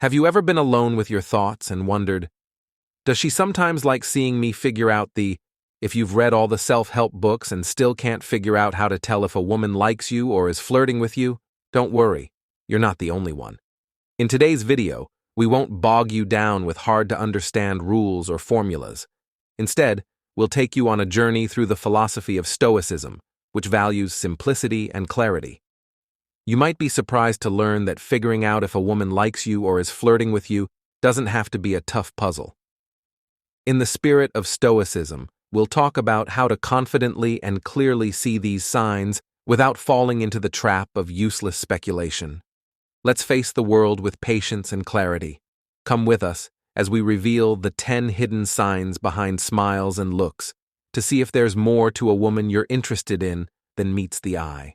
Have you ever been alone with your thoughts and wondered, does she sometimes like seeing me figure out if you've read all the self-help books and still can't figure out how to tell if a woman likes you or is flirting with you? Don't worry, you're not the only one. In today's video, we won't bog you down with hard-to-understand rules or formulas. Instead, we'll take you on a journey through the philosophy of Stoicism, which values simplicity and clarity. You might be surprised to learn that figuring out if a woman likes you or is flirting with you doesn't have to be a tough puzzle. In the spirit of Stoicism, we'll talk about how to confidently and clearly see these signs without falling into the trap of useless speculation. Let's face the world with patience and clarity. Come with us as we reveal the 10 hidden signs behind smiles and looks to see if there's more to a woman you're interested in than meets the eye.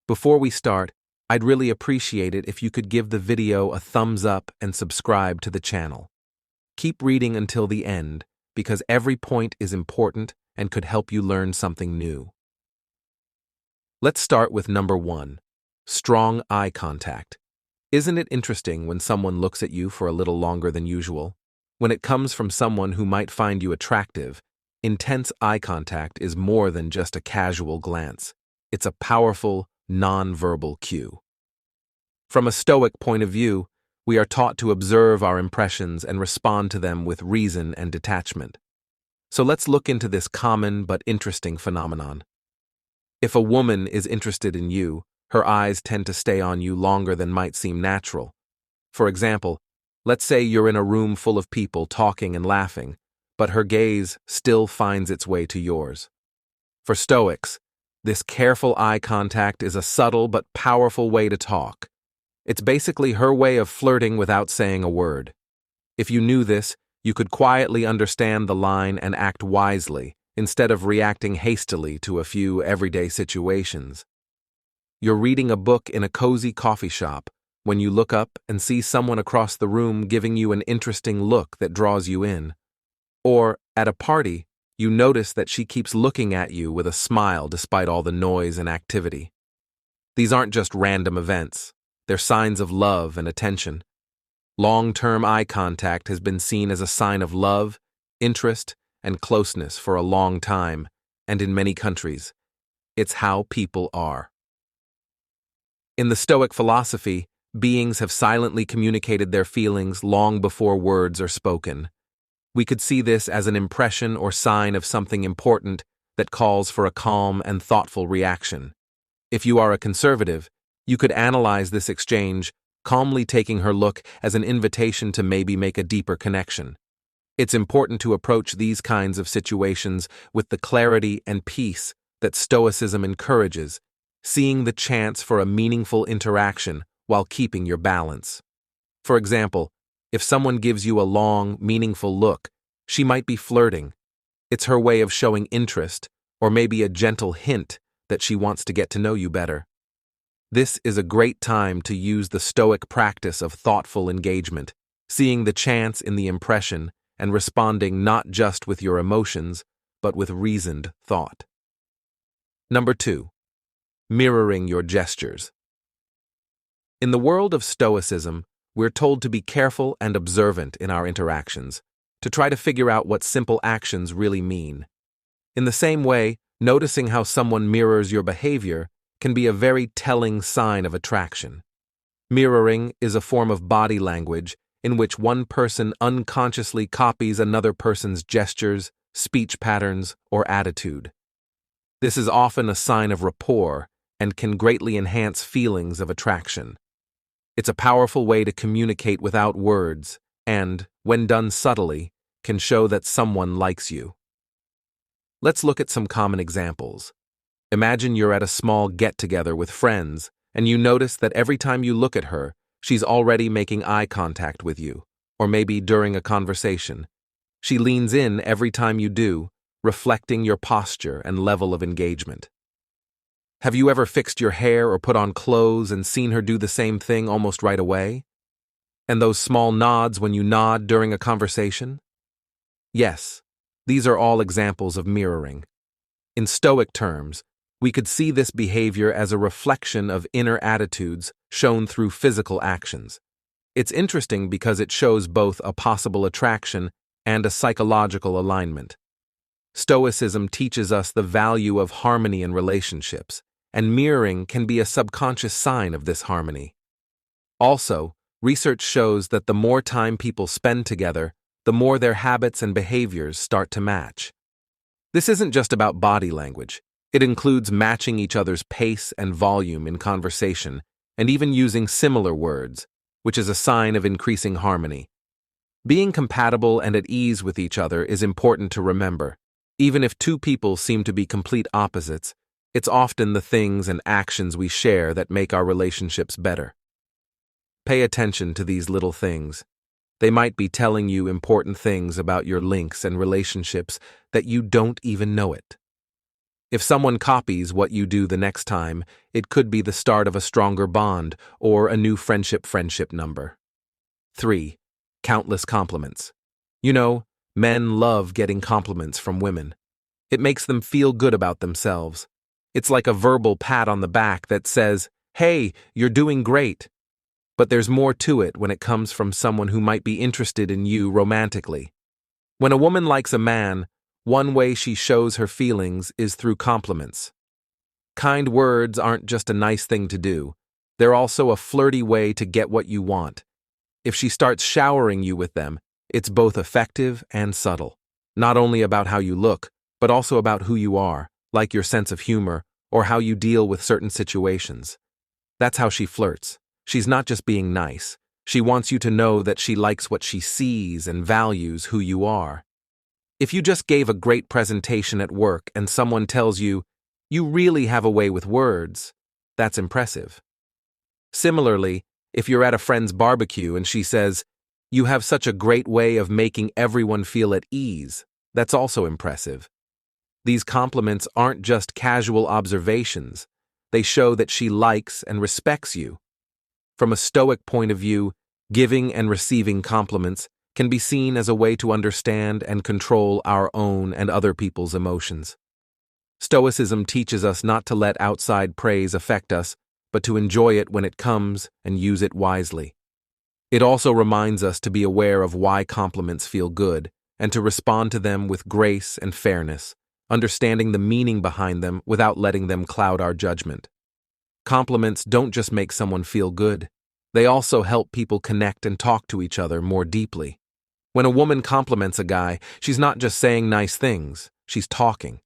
Before we start, I'd really appreciate it if you could give the video a thumbs up and subscribe to the channel. Keep reading until the end, because every point is important and could help you learn something new. Let's start with number 1, strong eye contact. Isn't it interesting when someone looks at you for a little longer than usual? When it comes from someone who might find you attractive, intense eye contact is more than just a casual glance. It's a powerful, non-verbal cue. From a Stoic point of view, we are taught to observe our impressions and respond to them with reason and detachment. So let's look into this common but interesting phenomenon. If a woman is interested in you, her eyes tend to stay on you longer than might seem natural. For example, let's say you're in a room full of people talking and laughing, but her gaze still finds its way to yours. For Stoics, this careful eye contact is a subtle but powerful way to talk. It's basically her way of flirting without saying a word. If you knew this, you could quietly understand the line and act wisely, instead of reacting hastily to a few everyday situations. You're reading a book in a cozy coffee shop when you look up and see someone across the room giving you an interesting look that draws you in. Or, at a party, you notice that she keeps looking at you with a smile despite all the noise and activity. These aren't just random events. They're signs of love and attention. Long-term eye contact has been seen as a sign of love, interest, and closeness for a long time, and in many countries, it's how people are. In the Stoic philosophy, beings have silently communicated their feelings long before words are spoken. We could see this as an impression or sign of something important that calls for a calm and thoughtful reaction. If you are a conservative, you could analyze this exchange, calmly taking her look as an invitation to maybe make a deeper connection. It's important to approach these kinds of situations with the clarity and peace that Stoicism encourages, seeing the chance for a meaningful interaction while keeping your balance. For example, if someone gives you a long, meaningful look, she might be flirting. It's her way of showing interest, or maybe a gentle hint that she wants to get to know you better. This is a great time to use the Stoic practice of thoughtful engagement, seeing the chance in the impression and responding not just with your emotions, but with reasoned thought. Number 2, mirroring your gestures. In the world of Stoicism, we're told to be careful and observant in our interactions, to try to figure out what simple actions really mean. In the same way, noticing how someone mirrors your behavior can be a very telling sign of attraction. Mirroring is a form of body language in which one person unconsciously copies another person's gestures, speech patterns, or attitude. This is often a sign of rapport and can greatly enhance feelings of attraction. It's a powerful way to communicate without words and, when done subtly, can show that someone likes you. Let's look at some common examples. Imagine you're at a small get-together with friends, and you notice that every time you look at her, she's already making eye contact with you, or maybe during a conversation. She leans in every time you do, reflecting your posture and level of engagement. Have you ever fixed your hair or put on clothes and seen her do the same thing almost right away? And those small nods when you nod during a conversation? Yes, these are all examples of mirroring. In Stoic terms, we could see this behavior as a reflection of inner attitudes shown through physical actions. It's interesting because it shows both a possible attraction and a psychological alignment. Stoicism teaches us the value of harmony in relationships, and mirroring can be a subconscious sign of this harmony. Also, research shows that the more time people spend together, the more their habits and behaviors start to match. This isn't just about body language. It includes matching each other's pace and volume in conversation, and even using similar words, which is a sign of increasing harmony. Being compatible and at ease with each other is important to remember. Even if two people seem to be complete opposites, it's often the things and actions we share that make our relationships better. Pay attention to these little things. They might be telling you important things about your links and relationships that you don't even know it. If someone copies what you do the next time, it could be the start of a stronger bond or a new friendship number. 3. Countless compliments. You know, men love getting compliments from women. It makes them feel good about themselves. It's like a verbal pat on the back that says, "Hey, you're doing great." But there's more to it when it comes from someone who might be interested in you romantically. When a woman likes a man, one way she shows her feelings is through compliments. Kind words aren't just a nice thing to do. They're also a flirty way to get what you want. If she starts showering you with them, it's both effective and subtle. Not only about how you look, but also about who you are, like your sense of humor, or how you deal with certain situations. That's how she flirts. She's not just being nice. She wants you to know that she likes what she sees and values who you are. If you just gave a great presentation at work and someone tells you, "You really have a way with words," that's impressive. Similarly, if you're at a friend's barbecue and she says, "You have such a great way of making everyone feel at ease," that's also impressive. These compliments aren't just casual observations. They show that she likes and respects you. From a Stoic point of view, giving and receiving compliments can be seen as a way to understand and control our own and other people's emotions. Stoicism teaches us not to let outside praise affect us, but to enjoy it when it comes and use it wisely. It also reminds us to be aware of why compliments feel good and to respond to them with grace and fairness, understanding the meaning behind them without letting them cloud our judgment. Compliments don't just make someone feel good. They also help people connect and talk to each other more deeply. When a woman compliments a guy, she's not just saying nice things, she's talking.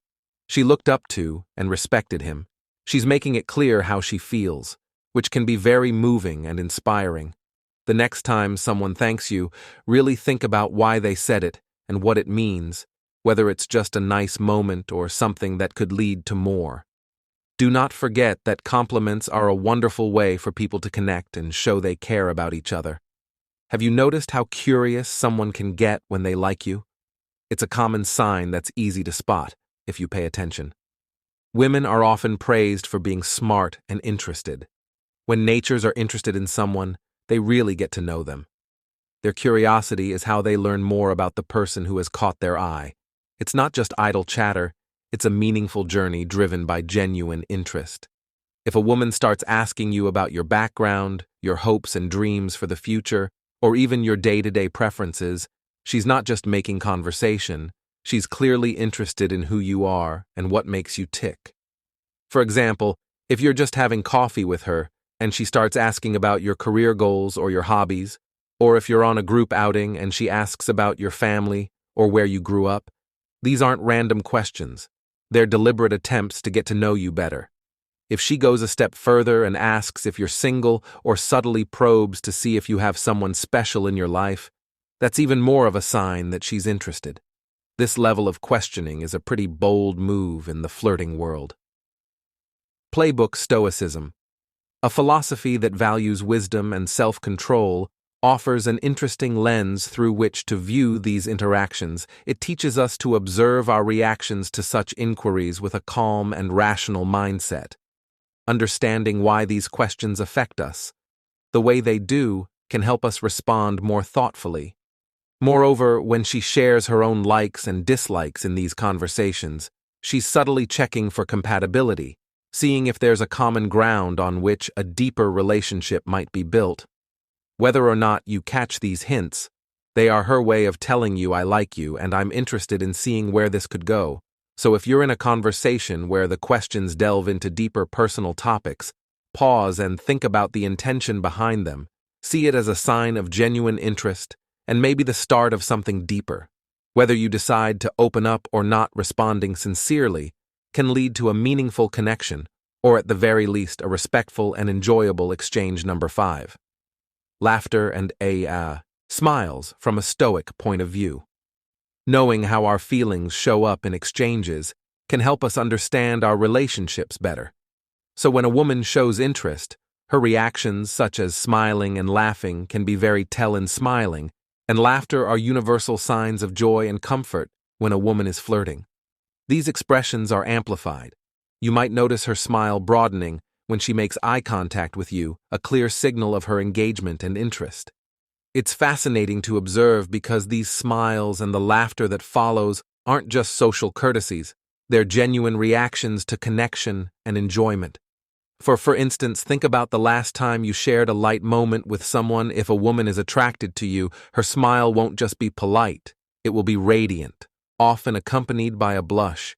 She looked up to and respected him. She's making it clear how she feels, which can be very moving and inspiring. The next time someone thanks you, really think about why they said it and what it means, whether it's just a nice moment or something that could lead to more. Do not forget that compliments are a wonderful way for people to connect and show they care about each other. Have you noticed how curious someone can get when they like you? It's a common sign that's easy to spot if you pay attention. Women are often praised for being smart and interested. When natures are interested in someone, they really get to know them. Their curiosity is how they learn more about the person who has caught their eye. It's not just idle chatter. It's a meaningful journey driven by genuine interest. If a woman starts asking you about your background, your hopes and dreams for the future, or even your day-to-day preferences, she's not just making conversation, she's clearly interested in who you are and what makes you tick. For example, if you're just having coffee with her and she starts asking about your career goals or your hobbies, or if you're on a group outing and she asks about your family or where you grew up, these aren't random questions. They're deliberate attempts to get to know you better. If she goes a step further and asks if you're single or subtly probes to see if you have someone special in your life, that's even more of a sign that she's interested. This level of questioning is a pretty bold move in the flirting world. Playbook Stoicism. A philosophy that values wisdom and self-control offers an interesting lens through which to view these interactions. It teaches us to observe our reactions to such inquiries with a calm and rational mindset, understanding why these questions affect us. The way they do can help us respond more thoughtfully. Moreover, when she shares her own likes and dislikes in these conversations, she's subtly checking for compatibility, seeing if there's a common ground on which a deeper relationship might be built. Whether or not you catch these hints, they are her way of telling you I like you and I'm interested in seeing where this could go. So if you're in a conversation where the questions delve into deeper personal topics, pause and think about the intention behind them. See it as a sign of genuine interest and maybe the start of something deeper. Whether you decide to open up or not, responding sincerely can lead to a meaningful connection, or at the very least a respectful and enjoyable exchange. Number 5. Laughter and smiles from a Stoic point of view. Knowing how our feelings show up in exchanges can help us understand our relationships better. So when a woman shows interest, her reactions such as smiling and laughing can be very telling. Smiling and laughter are universal signs of joy and comfort when a woman is flirting. These expressions are amplified. You might notice her smile broadening when she makes eye contact with you, a clear signal of her engagement and interest. It's fascinating to observe because these smiles and the laughter that follows aren't just social courtesies, they're genuine reactions to connection and enjoyment. For instance, think about the last time you shared a light moment with someone. If a woman is attracted to you, her smile won't just be polite, it will be radiant, often accompanied by a blush.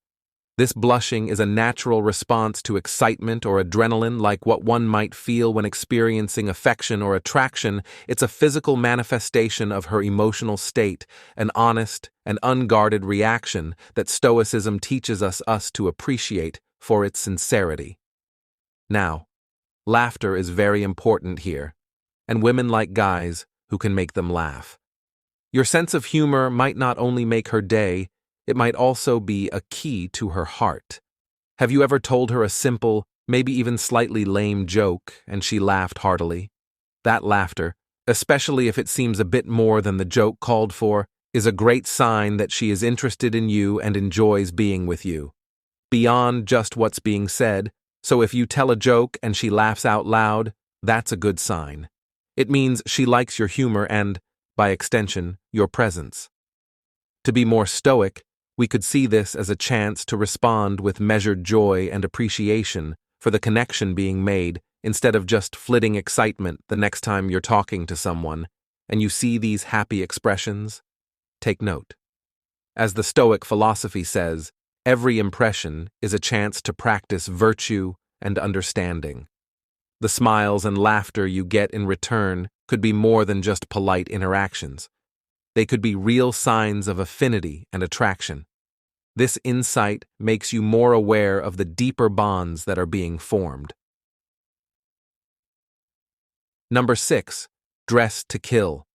This blushing is a natural response to excitement or adrenaline, like what one might feel when experiencing affection or attraction. It's a physical manifestation of her emotional state, an honest and unguarded reaction that Stoicism teaches us to appreciate for its sincerity. Now, laughter is very important here, and women like guys who can make them laugh. Your sense of humor might not only make her day, it might also be a key to her heart. Have you ever told her a simple, maybe even slightly lame joke, and she laughed heartily? That laughter, especially if it seems a bit more than the joke called for, is a great sign that she is interested in you and enjoys being with you. Beyond just what's being said, so if you tell a joke and she laughs out loud, that's a good sign. It means she likes your humor and, by extension, your presence. To be more stoic, we could see this as a chance to respond with measured joy and appreciation for the connection being made, instead of just flitting excitement the next time you're talking to someone and you see these happy expressions. Take note. As the Stoic philosophy says, every impression is a chance to practice virtue and understanding. The smiles and laughter you get in return could be more than just polite interactions. They could be real signs of affinity and attraction. This insight makes you more aware of the deeper bonds that are being formed. Number 6. Dress to kill.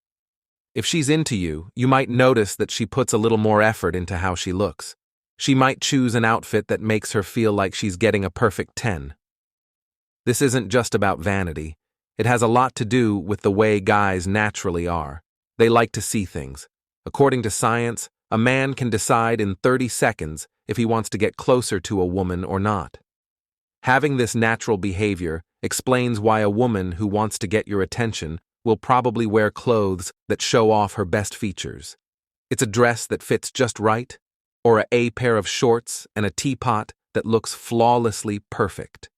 If she's into you, you might notice that she puts a little more effort into how she looks. She might choose an outfit that makes her feel like she's getting a perfect 10. This isn't just about vanity. It has a lot to do with the way guys naturally are. They like to see things. According to science, a man can decide in 30 seconds if he wants to get closer to a woman or not. Having this natural behavior explains why a woman who wants to get your attention will probably wear clothes that show off her best features. It's a dress that fits just right, or a pair of shorts and a teapot that looks flawlessly perfect.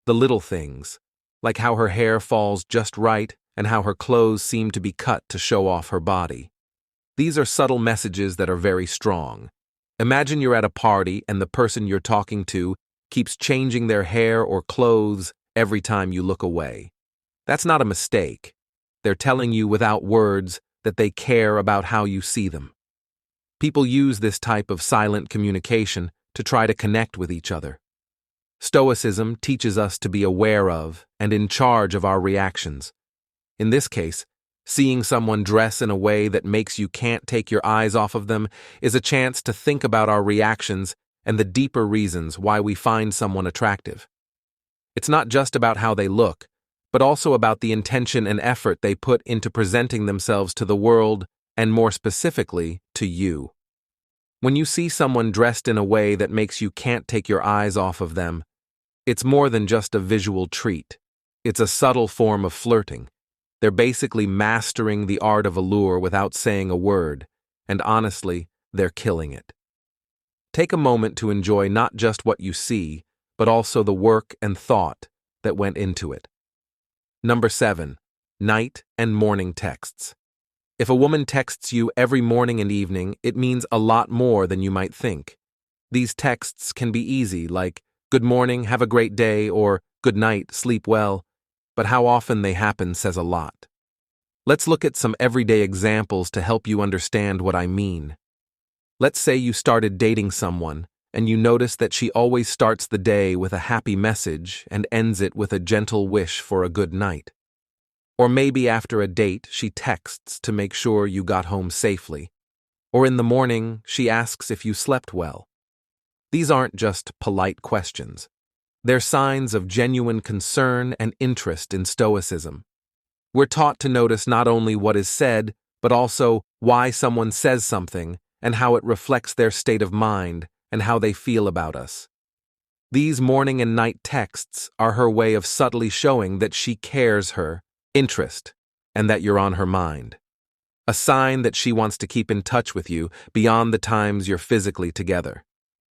The little things, like how her hair falls just right and how her clothes seem to be cut to show off her body. These are subtle messages that are very strong. Imagine you're at a party and the person you're talking to keeps changing their hair or clothes every time you look away. That's not a mistake. They're telling you without words that they care about how you see them. People use this type of silent communication to try to connect with each other. Stoicism teaches us to be aware of and in charge of our reactions. In this case, seeing someone dress in a way that makes you can't take your eyes off of them is a chance to think about our reactions and the deeper reasons why we find someone attractive. It's not just about how they look, but also about the intention and effort they put into presenting themselves to the world and more specifically to you. When you see someone dressed in a way that makes you can't take your eyes off of them, it's more than just a visual treat. It's a subtle form of flirting. They're basically mastering the art of allure without saying a word, and honestly, they're killing it. Take a moment to enjoy not just what you see, but also the work and thought that went into it. Number 7. Night and morning texts. If a woman texts you every morning and evening, it means a lot more than you might think. These texts can be easy, like, "Good morning, have a great day," or "Good night, sleep well," but how often they happen says a lot. Let's look at some everyday examples to help you understand what I mean. Let's say you started dating someone, and you notice that she always starts the day with a happy message and ends it with a gentle wish for a good night. Or maybe after a date, she texts to make sure you got home safely. Or in the morning, she asks if you slept well. These aren't just polite questions. They're signs of genuine concern and interest in Stoicism. We're taught to notice not only what is said, but also why someone says something and how it reflects their state of mind and how they feel about us. These morning and night texts are her way of subtly showing that she cares, her interest, and that you're on her mind. A sign that she wants to keep in touch with you beyond the times you're physically together.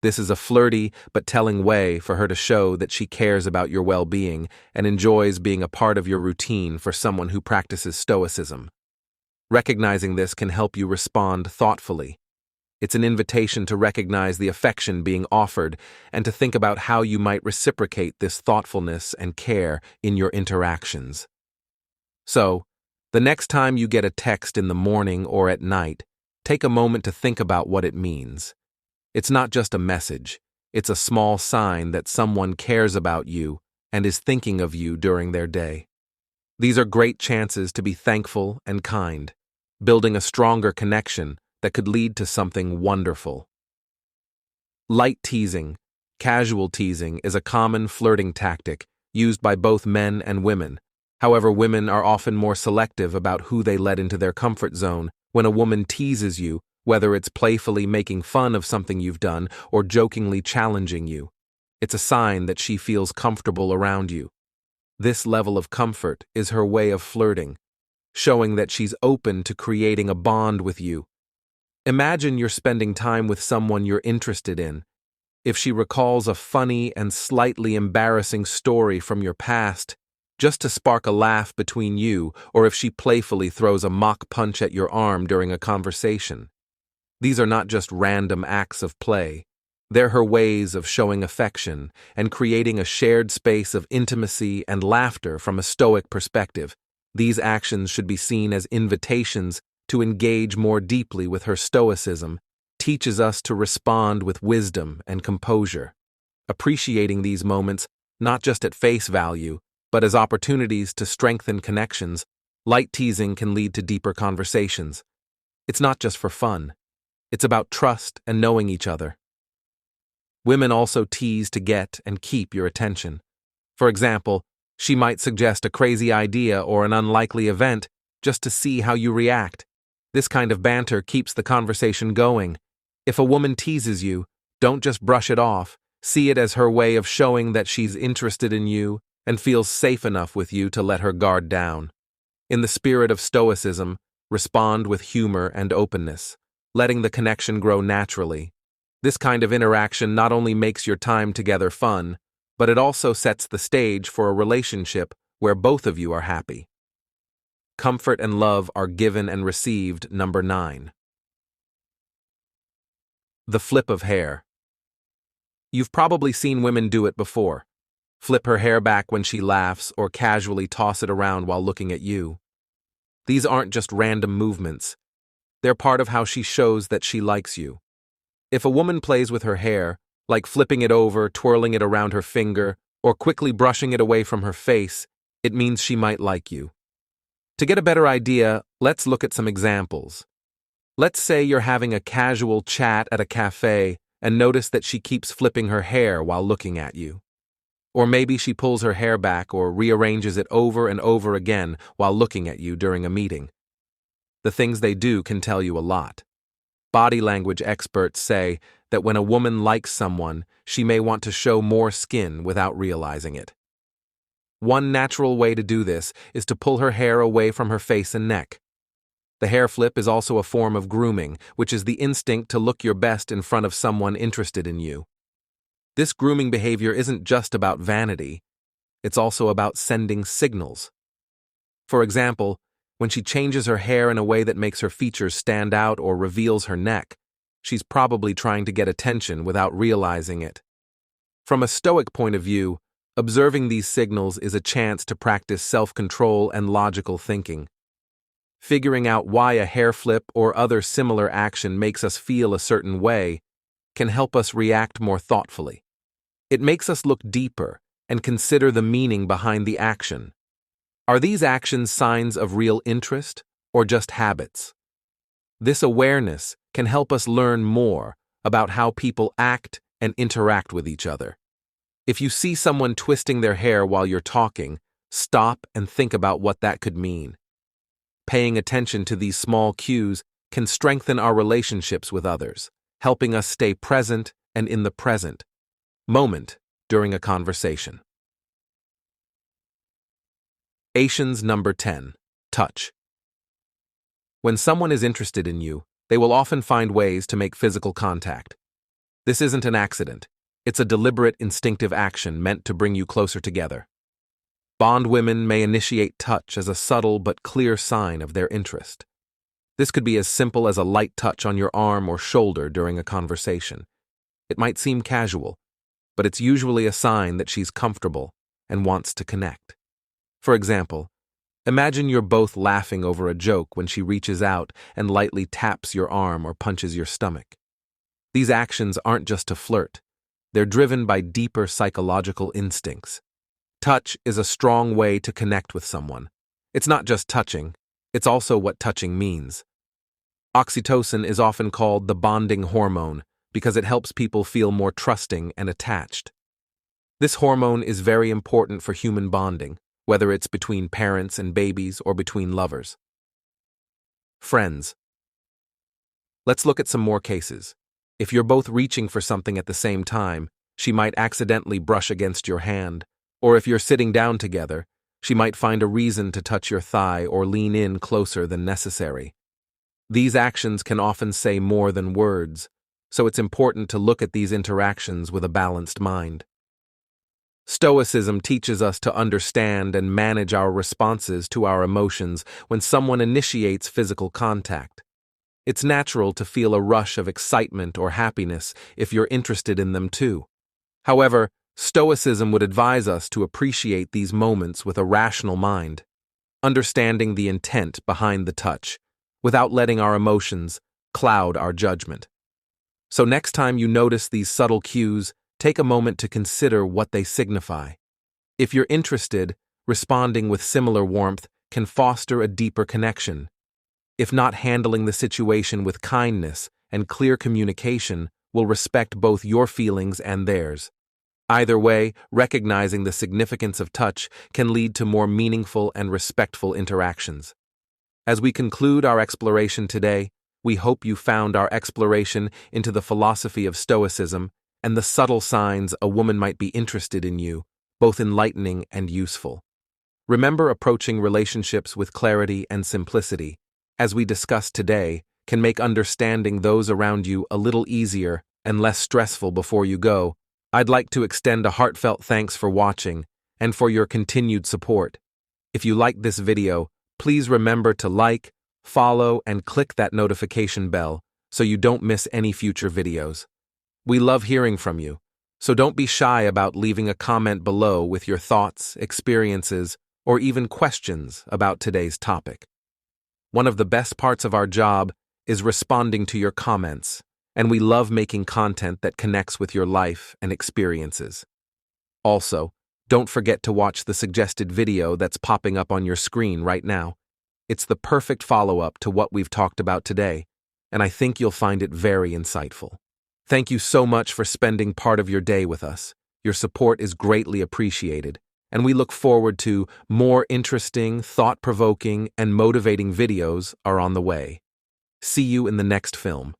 This is a flirty but telling way for her to show that she cares about your well-being and enjoys being a part of your routine for someone who practices Stoicism. Recognizing this can help you respond thoughtfully. It's an invitation to recognize the affection being offered and to think about how you might reciprocate this thoughtfulness and care in your interactions. So, the next time you get a text in the morning or at night, take a moment to think about what it means. It's not just a message, it's a small sign that someone cares about you and is thinking of you during their day. These are great chances to be thankful and kind, building a stronger connection that could lead to something wonderful. Light teasing, casual teasing, is a common flirting tactic used by both men and women. However, women are often more selective about who they let into their comfort zone. When a woman teases you, whether it's playfully making fun of something you've done or jokingly challenging you, it's a sign that she feels comfortable around you. This level of comfort is her way of flirting, showing that she's open to creating a bond with you. Imagine you're spending time with someone you're interested in. If she recalls a funny and slightly embarrassing story from your past, just to spark a laugh between you, or if she playfully throws a mock punch at your arm during a conversation. These are not just random acts of play. They're her ways of showing affection and creating a shared space of intimacy and laughter from a Stoic perspective. These actions should be seen as invitations to engage more deeply with her. Stoicism teaches us to respond with wisdom and composure, appreciating these moments not just at face value, but as opportunities to strengthen connections. Light teasing can lead to deeper conversations. It's not just for fun. It's about trust and knowing each other. Women also tease to get and keep your attention. For example, she might suggest a crazy idea or an unlikely event just to see how you react. This kind of banter keeps the conversation going. If a woman teases you, don't just brush it off. See it as her way of showing that she's interested in you and feels safe enough with you to let her guard down. In the spirit of Stoicism, respond with humor and openness, letting the connection grow naturally. This kind of interaction not only makes your time together fun, but it also sets the stage for a relationship where both of you are happy. Comfort and love are given and received. Number 9. The flip of hair. You've probably seen women do it before. Flip her hair back when she laughs or casually toss it around while looking at you. These aren't just random movements. They're part of how she shows that she likes you. If a woman plays with her hair, like flipping it over, twirling it around her finger, or quickly brushing it away from her face, it means she might like you. To get a better idea, let's look at some examples. Let's say you're having a casual chat at a cafe and notice that she keeps flipping her hair while looking at you. Or maybe she pulls her hair back or rearranges it over and over again while looking at you during a meeting. The things they do can tell you a lot. Body language experts say that when a woman likes someone, she may want to show more skin without realizing it. One natural way to do this is to pull her hair away from her face and neck. The hair flip is also a form of grooming, which is the instinct to look your best in front of someone interested in you. This grooming behavior isn't just about vanity, it's also about sending signals. For example, when she changes her hair in a way that makes her features stand out or reveals her neck, she's probably trying to get attention without realizing it. From a Stoic point of view, observing these signals is a chance to practice self-control and logical thinking. Figuring out why a hair flip or other similar action makes us feel a certain way can help us react more thoughtfully. It makes us look deeper and consider the meaning behind the action. Are these actions signs of real interest or just habits? This awareness can help us learn more about how people act and interact with each other. If you see someone twisting their hair while you're talking, stop and think about what that could mean. Paying attention to these small cues can strengthen our relationships with others, helping us stay present and in the present moment during a conversation. Asians number 10. Touch. When someone is interested in you, they will often find ways to make physical contact. This isn't an accident. It's a deliberate, instinctive action meant to bring you closer together. Bondwomen may initiate touch as a subtle but clear sign of their interest. This could be as simple as a light touch on your arm or shoulder during a conversation. It might seem casual, but it's usually a sign that she's comfortable and wants to connect. For example, imagine you're both laughing over a joke when she reaches out and lightly taps your arm or punches your stomach. These actions aren't just to flirt. They're driven by deeper psychological instincts. Touch is a strong way to connect with someone. It's not just touching, it's also what touching means. Oxytocin is often called the bonding hormone because it helps people feel more trusting and attached. This hormone is very important for human bonding, whether it's between parents and babies or between lovers. Friends. Let's look at some more cases. If you're both reaching for something at the same time, she might accidentally brush against your hand, or if you're sitting down together, she might find a reason to touch your thigh or lean in closer than necessary. These actions can often say more than words, so it's important to look at these interactions with a balanced mind. Stoicism teaches us to understand and manage our responses to our emotions when someone initiates physical contact. It's natural to feel a rush of excitement or happiness if you're interested in them too. However, Stoicism would advise us to appreciate these moments with a rational mind, understanding the intent behind the touch, without letting our emotions cloud our judgment. So next time you notice these subtle cues, take a moment to consider what they signify. If you're interested, responding with similar warmth can foster a deeper connection. If not, handling the situation with kindness and clear communication will respect both your feelings and theirs. Either way, recognizing the significance of touch can lead to more meaningful and respectful interactions. As we conclude our exploration today, we hope you found our exploration into the philosophy of Stoicism and the subtle signs a woman might be interested in you, both enlightening and useful. Remember, approaching relationships with clarity and simplicity, as we discussed today, can make understanding those around you a little easier and less stressful before you go. I'd like to extend a heartfelt thanks for watching and for your continued support. If you liked this video, please remember to like, follow, and click that notification bell so you don't miss any future videos. We love hearing from you, so don't be shy about leaving a comment below with your thoughts, experiences, or even questions about today's topic. One of the best parts of our job is responding to your comments, and we love making content that connects with your life and experiences. Also, don't forget to watch the suggested video that's popping up on your screen right now. It's the perfect follow-up to what we've talked about today, and I think you'll find it very insightful. Thank you so much for spending part of your day with us. Your support is greatly appreciated, and we look forward to more interesting, thought-provoking, and motivating videos are on the way. See you in the next film.